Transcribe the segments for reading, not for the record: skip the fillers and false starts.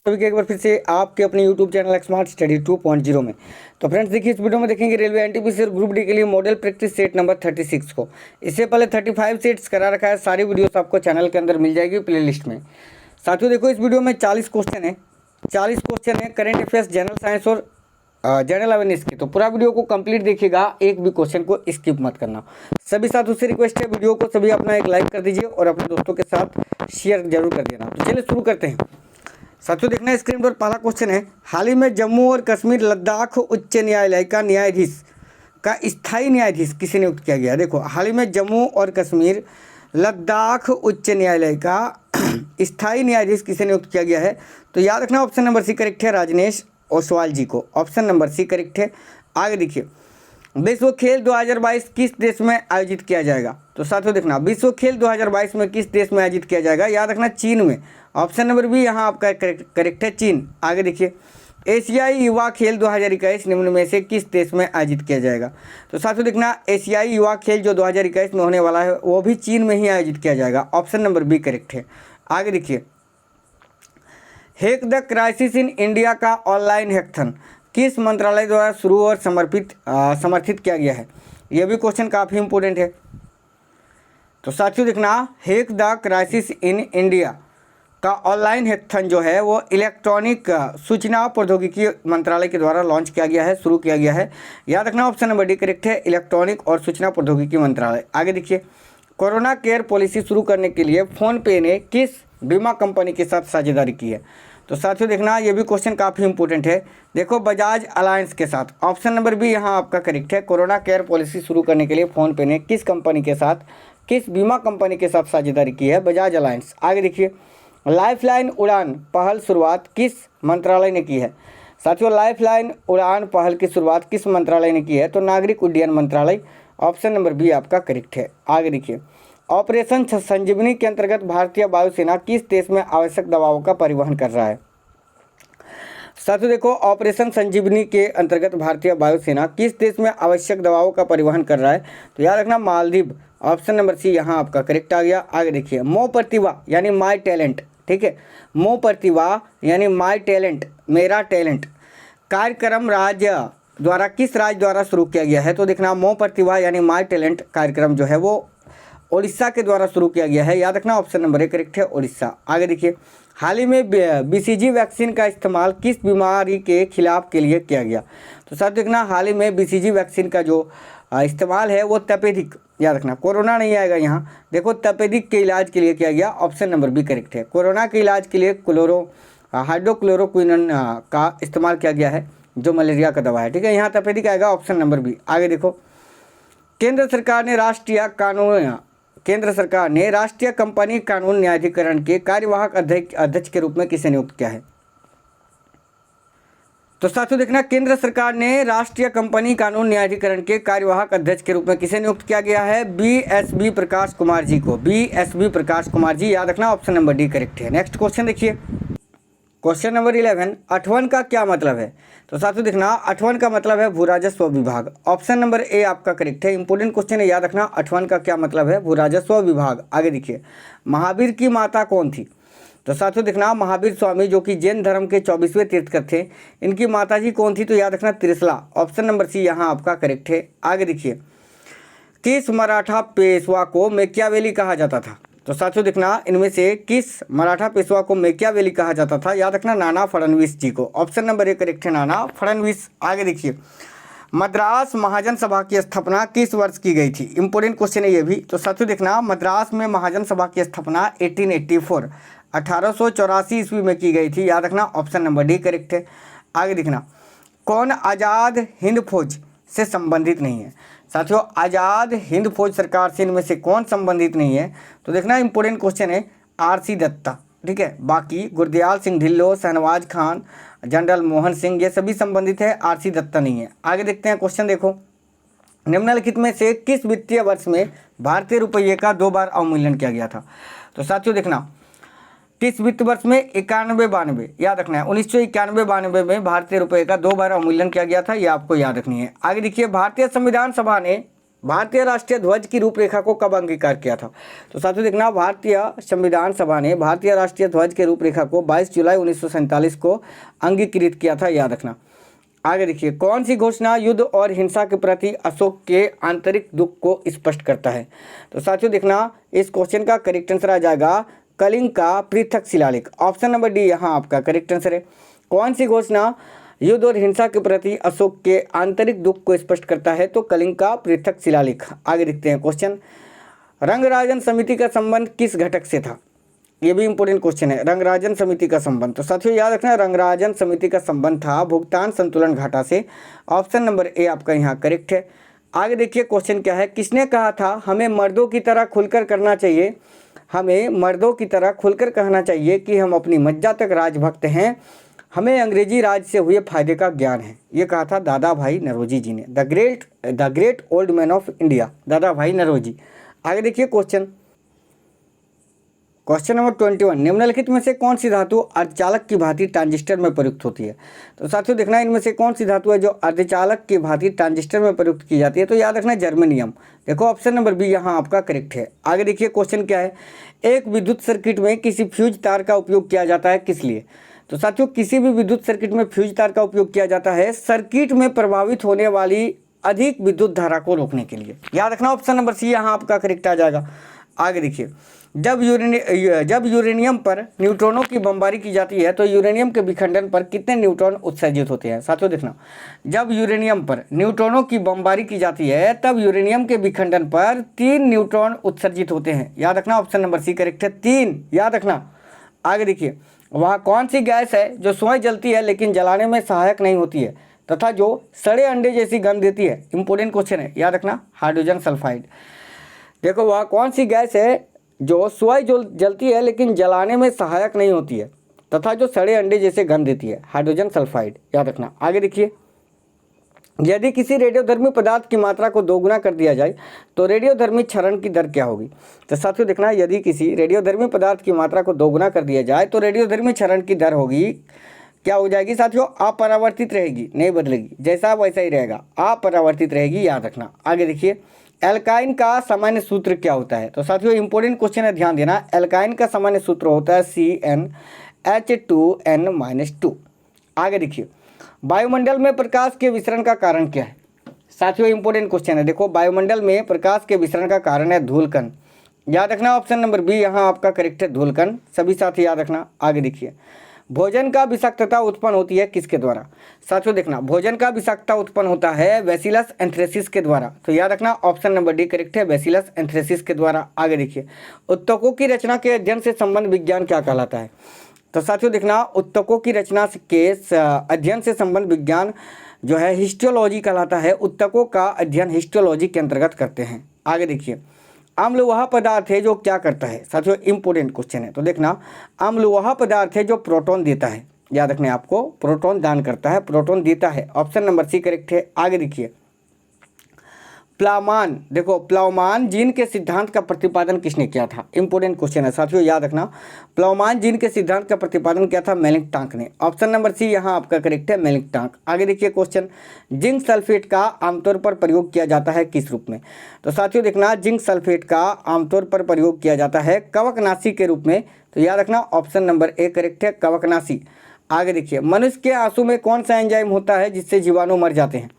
सभी के एक बार फिर से आपके अपने YouTube चैनल स्मार्ट स्टडी 2.0 में। तो फ्रेंड्स देखिए, इस वीडियो में देखेंगे रेलवे एनटीपीसी और ग्रुप डी के लिए मॉडल प्रैक्टिस सेट नंबर 36 को। इससे पहले 35 सेट्स करा रखा है। सारी वीडियोस आपको चैनल के अंदर मिल जाएगी प्लेलिस्ट में। साथियों देखो, इस वीडियो में 40 क्वेश्चन है। 40 क्वेश्चन है करेंट अफेयर्स, जनरल साइंस और जनरल अवेयरनेस की। तो पूरा वीडियो को कंप्लीट देखिएगा, एक भी क्वेश्चन को स्किप मत करना। सभी साथियों से रिक्वेस्ट है, वीडियो को सभी अपना एक लाइक कर दीजिए और अपने दोस्तों के साथ शेयर जरूर कर देना। तो चलिए शुरू करते हैं। साथियों देखना स्क्रीन पर पहला क्वेश्चन है, हाल ही में जम्मू और कश्मीर लद्दाख उच्च न्यायालय का न्यायाधीश का स्थायी न्यायाधीश किसे नियुक्त किया गया। देखो, हाल ही में जम्मू और कश्मीर लद्दाख उच्च न्यायालय का स्थायी न्यायाधीश किसे नियुक्त किया गया है। तो याद रखना ऑप्शन नंबर सी करेक्ट है, राजनेश ओसवाल जी को। ऑप्शन नंबर सी करेक्ट है। आगे देखिए, विश्व खेल 2022 किस देश में आयोजित किया जाएगा। तो साथियों देखना, विश्व खेल 2022 में किस देश में आयोजित किया जाएगा। याद रखना चीन में। ऑप्शन नंबर बी यहाँ आपका करेक्ट है, चीन। आगे देखिए, एशियाई युवा खेल 2021 निम्न में से किस देश में आयोजित किया जाएगा। तो साथियों देखना, एशियाई युवा खेल जो 2021 में होने वाला है वो भी चीन में ही आयोजित किया जाएगा। ऑप्शन नंबर बी करेक्ट है। आगे देखिए, hack the crisis in India का ऑनलाइन हैकथन किस मंत्रालय द्वारा शुरू और समर्थित किया गया है। यह भी क्वेश्चन काफ़ी इंपॉर्टेंट है। तो साथियों देखना, hack the crisis in India का ऑनलाइन हैकथन जो है वो इलेक्ट्रॉनिक सूचना प्रौद्योगिकी मंत्रालय के द्वारा लॉन्च किया गया है, शुरू किया गया है। याद रखना ऑप्शन नंबर डी करेक्ट है, इलेक्ट्रॉनिक और सूचना प्रौद्योगिकी मंत्रालय। आगे देखिए, कोरोना केयर पॉलिसी शुरू करने के लिए फ़ोनपे ने किस बीमा कंपनी के साथ साझेदारी की है। तो साथियों देखना, ये भी क्वेश्चन काफ़ी इंपॉर्टेंट है। देखो, बजाज अलायंस के साथ। ऑप्शन नंबर बी यहाँ आपका करेक्ट है, कोरोना केयर पॉलिसी शुरू करने के लिए फ़ोनपे ने किस कंपनी के साथ, किस बीमा कंपनी के साथ साझेदारी की है, बजाज अलायंस। आगे देखिए, लाइफलाइन उड़ान पहल शुरुआत किस मंत्रालय ने की है। साथियों, लाइफलाइन उड़ान पहल की शुरुआत किस मंत्रालय ने की है। तो नागरिक उड्डयन मंत्रालय। ऑप्शन नंबर बी आपका करेक्ट है। आगे देखिए, ऑपरेशन संजीवनी के अंतर्गत भारतीय वायुसेना किस देश में आवश्यक दवाओं का परिवहन कर रहा है। साथियों देखो, ऑपरेशन संजीवनी के अंतर्गत भारतीय वायुसेना किस देश में आवश्यक दवाओं का परिवहन कर रहा है। तो याद रखना मालदीव। ऑप्शन नंबर सी यहाँ आपका करेक्ट आ गया। आगे देखिए, मो प्रतिभा यानी माई टैलेंट, ठीक है, मो प्रतिभा यानी माई टैलेंट, मेरा टैलेंट कार्यक्रम राज्य द्वारा किस राज्य द्वारा शुरू किया गया है। तो देखना, मो प्रतिभा यानी माई टैलेंट कार्यक्रम जो है वो उड़ीसा के द्वारा शुरू किया गया है। याद रखना ऑप्शन नंबर ए करेक्ट है, उड़ीसा। आगे देखिए, हाल ही में बीसीजी वैक्सीन का इस्तेमाल किस बीमारी के खिलाफ के लिए किया गया। तो साथ देखना, हाल ही में बीसीजी वैक्सीन का जो इस्तेमाल है वो तपेदिक, याद रखना कोरोना नहीं आएगा यहाँ। देखो, तपेदिक के इलाज के लिए किया गया। ऑप्शन नंबर बी करेक्ट है। कोरोना के इलाज के लिए हाइड्रोक्लोरोक्विनन का इस्तेमाल किया गया है, जो मलेरिया का दवा है, ठीक है। यहाँ तपेदिक आएगा, ऑप्शन नंबर बी। आगे देखो, केंद्र सरकार ने राष्ट्रीय कंपनी कानून न्यायाधिकरण के कार्यवाहक अध्यक्ष के रूप में किसे नियुक्त किया है। तो साथियों देखना, केंद्र सरकार ने राष्ट्रीय कंपनी कानून न्यायाधिकरण के कार्यवाहक अध्यक्ष के रूप में किसे नियुक्त किया गया है। बीएसबी प्रकाश कुमार जी को। बीएसबी प्रकाश कुमार जी। याद रखना ऑप्शन नंबर डी करेक्ट है। नेक्स्ट क्वेश्चन देखिए, क्वेश्चन नंबर 11, अठवन का क्या मतलब है। तो साथियों देखना, अठवन का मतलब है भू राजस्व विभाग। ऑप्शन नंबर ए आपका करेक्ट है। इंपोर्टेंट क्वेश्चन है, याद रखना अठवन का क्या मतलब है, भू राजस्व विभाग। आगे देखिए, महावीर की माता कौन थी। तो साथियों देखना, महावीर स्वामी जो कि जैन धर्म के 24वें तीर्थकर थे, इनकी माता जी कौन थी। तो याद रखना त्रिशला। ऑप्शन नंबर सी यहाँ आपका करेक्ट है। आगे देखिए, किस मराठा पेशवा को मैकियावेली कहा जाता था। तो साथियों देखना, इनमें से किस मराठा पेशवा को मैकियावेली कहा जाता था। याद रखना नाना फडणवीस जी को। ऑप्शन नंबर ए करेक्ट है, नाना फडणवीस। आगे देखिए, मद्रास महाजन सभा की स्थापना किस वर्ष की गई थी। इंपोर्टेंट क्वेश्चन है ये भी। तो साथियों देखना, मद्रास में महाजन सभा की स्थापना 1884 ईस्वी में की गई थी। याद रखना ऑप्शन नंबर डी करेक्ट है। आगे देखना, कौन आज़ाद हिंद फौज से संबंधित नहीं है। साथियों, आज़ाद हिंद फौज सरकार से इनमें से कौन संबंधित नहीं है। तो देखना, इंपॉर्टेंट क्वेश्चन है, आरसी दत्ता, ठीक है। बाकी गुरदयाल सिंह ढिल्लों, शहनवाज खान, जनरल मोहन सिंह, ये सभी संबंधित है, आरसी दत्ता नहीं है। आगे देखते हैं क्वेश्चन। देखो, निम्नलिखित में से किस वित्तीय वर्ष में भारतीय रुपये का 2 बार अवमूल्यन किया गया था। तो साथियों देखना, किस वित्त वर्ष में 91-92, याद रखना है 1991-92 में भारतीय रुपये का 2 बार अवमूल्यन किया गया था, ये आपको याद रखनी है। आगे देखिए, भारतीय संविधान सभा ने भारतीय राष्ट्रीय ध्वज की रूपरेखा को कब अंगीकार किया था? तो साथियों देखना, भारतीय संविधान सभा ने भारतीय राष्ट्रीय ध्वज के रूपरेखा को 22 जुलाई 1947 को अंगीकृत किया था, याद रखना। आगे देखिए, कौन सी घोषणा युद्ध और हिंसा के प्रति अशोक के आंतरिक दुख को स्पष्ट करता है? तो साथियों देखना, इस क्वेश्चन का करेक्ट आंसर आ जाएगा कलिंग का पृथक शिलालेख। ऑप्शन नंबर डी यहाँ आपका करेक्ट आंसर है। कौन सी घोषणा युद्ध और हिंसा के प्रति अशोक के आंतरिक दुख को स्पष्ट करता है? तो कलिंग का पृथक शिलालेख। आगे देखते हैं क्वेश्चन, रंगराजन समिति का संबंध किस घटक से था? ये भी इंपॉर्टेंट क्वेश्चन है, रंगराजन समिति का संबंध। तो साथियों याद रखना, रंगराजन समिति का संबंध था भुगतान संतुलन घाटा से। ऑप्शन नंबर ए आपका यहाँ करेक्ट है। आगे देखिए क्वेश्चन क्या है, किसने कहा था हमें मर्दों की तरह खुलकर करना चाहिए, हमें मर्दों की तरह खुलकर कहना चाहिए कि हम अपनी मज्जा तक राजभक्त हैं, हमें अंग्रेजी राज से हुए फायदे का ज्ञान है। ये कहा था दादा भाई नौरोजी जी ने, the great old man of India, दादा भाई नौरोजी। आगे देखिए क्वेश्चन नंबर 21, निम्नलिखित में से कौन सी धातु अर्धचालक की भांति ट्रांजिस्टर में प्रयुक्त होती है? तो साथियों देखना, इनमें से कौन सी धातु है जो अर्धचालक की भांति ट्रांजिस्टर में प्रयुक्त की जाती है? तो याद रखना जर्मेनियम। देखो ऑप्शन नंबर बी यहाँ आपका करेक्ट है। आगे देखिए क्वेश्चन क्या है, एक विद्युत सर्किट में किसी फ्यूज तार का उपयोग किया जाता है किस लिए? तो साथियों किसी भी विद्युत सर्किट में फ्यूज तार का उपयोग किया जाता है सर्किट में प्रभावित होने वाली अधिक विद्युत धारा को रोकने के लिए। याद रखना ऑप्शन नंबर सी यहाँ आपका करेक्ट आ जाएगा। आगे देखिए, जब यूरेनियम पर न्यूट्रॉनों की बमबारी की जाती है तो यूरेनियम के विखंडन पर कितने न्यूट्रॉन उत्सर्जित होते हैं? साथियों देखना, जब यूरेनियम पर न्यूट्रॉनों की बमबारी की जाती है तब यूरेनियम के विखंडन पर 3 न्यूट्रॉन उत्सर्जित होते हैं। याद रखना ऑप्शन नंबर सी करेक्ट है, 3। याद रखना। आगे देखिए, वह कौन सी गैस है जो स्वयं जलती है लेकिन जलाने में सहायक नहीं होती है तथा जो सड़े अंडे जैसी गंध देती है? इंपॉर्टेंट क्वेश्चन है, याद रखना, हाइड्रोजन सल्फाइड। देखो वह कौन सी गैस है जो स्वयं जलती है लेकिन जलाने में सहायक नहीं होती है तथा जो सड़े अंडे जैसे गंध देती है? Hydrogen sulphide. याद रखना। आगे देखिए, यदि किसी रेडियोधर्मी पदार्थ की मात्रा को दोगुना कर दिया जाए तो रेडियोधर्मी क्षरण की दर क्या होगी? तो साथियों देखना, यदि किसी रेडियोधर्मी पदार्थ की मात्रा को दोगुना कर दिया जाए तो रेडियोधर्मी क्षरण की दर होगी, क्या हो जाएगी साथियों? अपरिवर्तित रहेगी, नहीं बदलेगी, जैसा वैसा ही रहेगा, अपरिवर्तित रहेगी। याद रखना। आगे देखिए, एल्काइन का सामान्य सूत्र क्या होता है? तो साथियों इंपॉर्टेंट क्वेश्चन है, ध्यान देना। एल्काइन का सामान्य सूत्र होता है CnH2n-2। आगे देखिए, वायुमंडल में प्रकाश के विसरण का कारण क्या है? साथियों इंपॉर्टेंट क्वेश्चन है। देखो वायुमंडल में प्रकाश के विसरण का कारण है धूलकण। याद रखना ऑप्शन नंबर बी यहाँ आपका करेक्ट है, धूलकण। सभी साथी याद रखना। आगे देखिए, भोजन का विषाक्तता उत्पन्न होती है किसके द्वारा? साथियों देखना, भोजन का विषाक्तता उत्पन्न होता है बैसिलस एंथ्रेसिस के द्वारा। तो याद रखना ऑप्शन नंबर डी करेक्ट है, बैसिलस एंथ्रेसिस के द्वारा। आगे देखिए, उत्तकों की रचना के अध्ययन से संबंध विज्ञान क्या कहलाता है? तो साथियों देखना, उत्तकों की रचना के अध्ययन से संबंध विज्ञान जो है हिस्टोलॉजी कहलाता है। उत्तकों का अध्ययन हिस्टोलॉजी के अंतर्गत करते हैं। आगे देखिए, अम्ल वह पदार्थ है जो क्या करता है? साथियों इंपॉर्टेंट क्वेश्चन है। तो देखना, अम्ल वह पदार्थ है जो प्रोटॉन देता है। याद रखने आपको, प्रोटॉन दान करता है, प्रोटॉन देता है। ऑप्शन नंबर सी करेक्ट है। आगे देखिए, प्लावमान। देखो प्लावमान जीन के सिद्धांत का प्रतिपादन किसने किया था? इंपॉर्टेंट क्वेश्चन है साथियों, याद रखना। प्लावमान जीन के सिद्धांत का प्रतिपादन किया था मेलिंगटॉक ने। ऑप्शन नंबर सी यहाँ आपका करेक्ट है, मेलिंगटॉक। आगे देखिए क्वेश्चन, जिंक सल्फेट का आमतौर पर प्रयोग किया जाता है किस रूप में? तो साथियों देखना, जिंक सल्फेट का आमतौर पर प्रयोग किया जाता है कवकनाशी के रूप में। तो याद रखना ऑप्शन नंबर ए करेक्ट है, कवकनाशी। आगे देखिए, मनुष्य के आंसू में कौन सा एंजाइम होता है जिससे जीवाणु मर जाते हैं?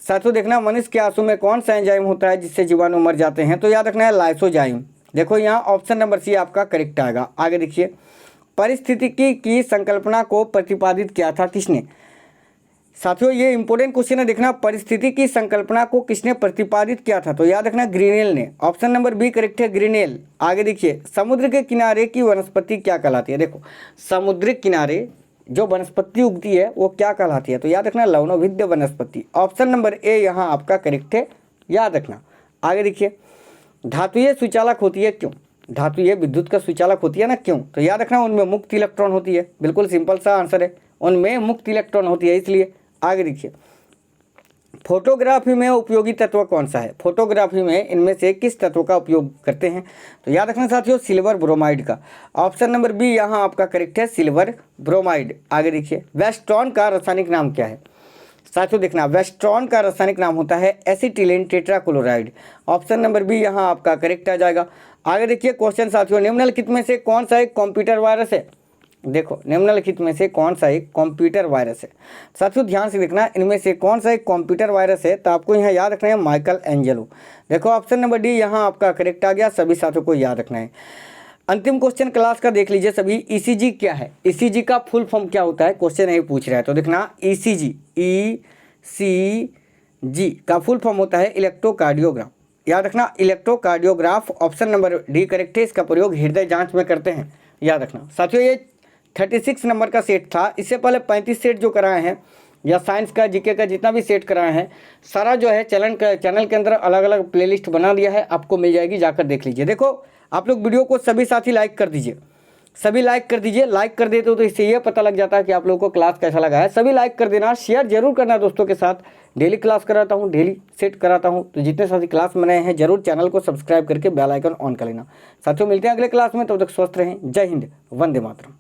साथियों देखना, मनुष्य के आंसू में कौन सा एंजाइम होता है जिससे जीवाणु मर जाते हैं? तो याद रखना है लाइसोजाइम। देखो यहाँ ऑप्शन नंबर सी आपका करेक्ट आएगा। आगे देखिए, परिस्थितिकी की संकल्पना को प्रतिपादित किया था किसने? साथियों ये इंपॉर्टेंट क्वेश्चन है, देखना परिस्थिति की संकल्पना को किसने प्रतिपादित किया था? तो याद रखना ग्रीनेल ने। ऑप्शन नंबर बी करेक्ट है, ग्रीनेल। आगे देखिए, समुद्र के किनारे की वनस्पति क्या कहलाती है? देखो समुद्र किनारे जो वनस्पति उगती है वो क्या कहलाती है? तो याद रखना लवणोभिद्य वनस्पति। ऑप्शन नंबर ए यहाँ आपका करेक्ट है, याद रखना। आगे देखिए, धातुएं सुचालक होती है क्यों? धातुएं विद्युत का सुचालक होती है ना, क्यों? तो याद रखना उनमें मुक्त इलेक्ट्रॉन होती है। बिल्कुल सिंपल सा आंसर है, उनमें मुक्त इलेक्ट्रॉन होती है इसलिए। आगे देखिए, फोटोग्राफी में उपयोगी तत्व कौन सा है? फोटोग्राफी में इनमें से किस तत्व का उपयोग करते हैं? तो याद रखना साथियों सिल्वर ब्रोमाइड का। ऑप्शन नंबर बी यहाँ आपका करेक्ट है, सिल्वर ब्रोमाइड। आगे देखिए, वेस्टॉन का रासायनिक नाम क्या है? साथियों देखना, वेस्ट्रॉन का रासायनिक नाम होता है acetylene tetrachloride. Option number B यहाँ आपका करेक्ट आ जाएगा। आगे देखिए क्वेश्चन साथियों, निम्नलिखित में से कौन सा एक कंप्यूटर वायरस है? देखो, निम्नलिखित में से कौन सा एक कंप्यूटर वायरस है? साथियों ध्यान से देखना, इनमें से कौन सा एक कंप्यूटर वायरस है, तो आपको यहाँ याद रखना है माइकल एंजेलो। देखो ऑप्शन नंबर डी यहाँ आपका करेक्ट आ गया, सभी साथियों को याद रखना है। अंतिम क्वेश्चन क्लास का देख लीजिए सभी, ईसीजी क्या है? ईसीजी का फुल फॉर्म क्या होता है, क्वेश्चन यही पूछ रहा है। तो देखना, ईसीजी का फुल फॉर्म होता है इलेक्ट्रोकार्डियोग्राफ। याद रखना, electrocardiograph. Option number D correct है, इसका प्रयोग हृदय जांच में करते हैं, याद रखना। साथियों ये 36 नंबर का सेट था, इससे पहले 35 सेट जो कराए हैं, या साइंस का जीके का जितना भी सेट कराए हैं, सारा जो है चैनल के अंदर अलग अलग प्लेलिस्ट बना दिया है, आपको मिल जाएगी, जाकर देख लीजिए। देखो आप लोग वीडियो को सभी साथी लाइक कर दीजिए, सभी लाइक कर दीजिए। लाइक कर देते हो तो इससे ये पता लग जाता है कि आप लोगों को क्लास कैसा लगा है। सभी लाइक कर देना, शेयर जरूर करना दोस्तों के साथ। डेली क्लास कराता हूँ, डेली सेट कराता हूँ, तो जितने साथी क्लास में नए हैं जरूर चैनल को सब्सक्राइब करके बेल आइकन ऑन कर लेना। साथियों मिलते हैं अगले क्लास में, तब तक स्वस्थ रहें। जय हिंद, वंदे मातरम।